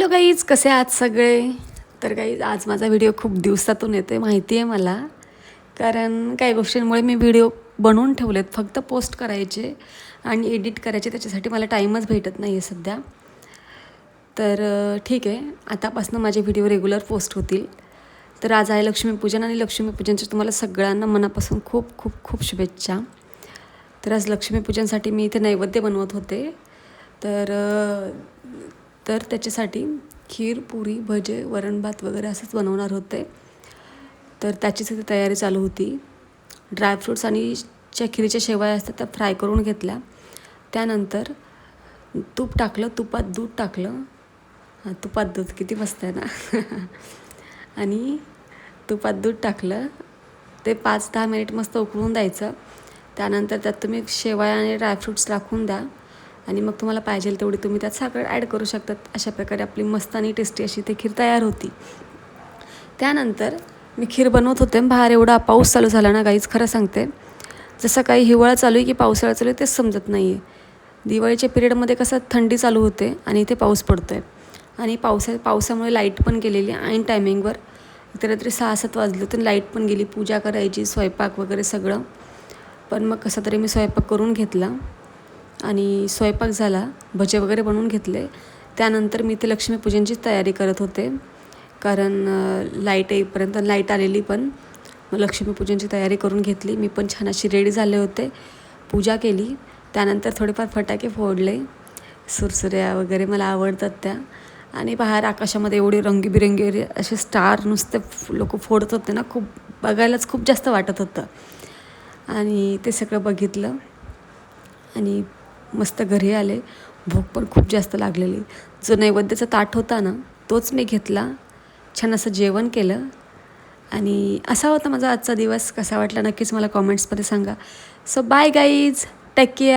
Hello guys, कसे आहात सगळे? तर गाईज, आज माझा व्हिडिओ खूप दिवसातून येतो माहिती आहे मला. कारण काही गोष्टींमुळे मी व्हिडिओ बनवून ठेवलेत, फक्त पोस्ट करायचे आणि एडिट करायचे, त्याच्यासाठी मला टाईमच भेटत नाही आहे सध्या. तर ठीक आहे, आतापासून माझे व्हिडिओ रेग्युलर पोस्ट होतील. तर आज आहे लक्ष्मीपूजन आणि लक्ष्मीपूजनच्या तुम्हाला सगळ्यांना मनापासून खूप खूप खूप शुभेच्छा. तर आज लक्ष्मीपूजनसाठी मी इथे नैवेद्य बनवत होते. तर त्याच्यासाठी खीर, पुरी, भजे, वरण भात वगैरे असंच बनवणार होते. तर त्याचीच इथे तयारी चालू होती. ड्रायफ्रूट्स आणि ज्या खिरीच्या शेवया असतात त्या फ्राय करून घेतल्या. त्यानंतर तूप टाकलं, तुपात दूध टाकलं. तुपात दूध किती मस्त आहे ना. आणि तुपात दूध टाकलं, ते 5-10 मिनिट मस्त उकळून द्यायचं. त्यानंतर त्यात तुम्ही शेवया आणि ड्रायफ्रूट्स टाकून द्या आणि मग तुम्हाला पाहिजे तेवढी तुम्ही त्यात साखर ॲड करू शकतात. अशा प्रकारे आपली मस्त आणि टेस्टी अशी ते खीर तयार होती. त्यानंतर मी खीर बनवत होते. बाहेर एवढा पाऊस चालू झाला ना गाईज, खरं सांगते, जसं काही हिवाळा चालू आहे की पावसाळा चालू आहे तेच समजत नाही आहे. दिवाळीच्या पिरियडमध्ये कसं थंडी चालू होते आणि इथे पाऊस पडतो आहे. आणि पावसामुळे लाईट पण गेलेली ऐन टायमिंगवर. इथे रात्री 6-7 वाजले होते, लाईट पण गेली. पूजा करायची, स्वयंपाक वगैरे सगळं. पण मग कसं तरी मी स्वयंपाक करून घेतला आणि स्वयंपाक झाला, भजे वगैरे बनवून घेतले. त्यानंतर मी ते लक्ष्मीपूजनची तयारी करत होते. कारण लाईट येईपर्यंत, लाईट आलेली पण, मग लक्ष्मीपूजनची तयारी करून घेतली. मी पण छान अशी रेडी झाले होते, पूजा केली. त्यानंतर थोडेफार फटाके फोडले, सुरसुऱ्या वगैरे मला आवडतात त्या. आणि बाहेर आकाशामध्ये एवढे रंगीबिरंगी असे स्टार नुसते लोक फोडत होते ना, खूप बघायलाच खूप जास्त वाटत होतं. आणि ते सगळं बघितलं आणि मस्त घरी आले. भूक पण खूप जास्त लागलेली. जो नैवेद्याचा ताट होता ना, तोच मी घेतला. छान असं जेवण केलं आणि असा होता माझा आजचा दिवस. कसा वाटला नक्कीच मला कॉमेंट्समध्ये सांगा. So bye guys, take care.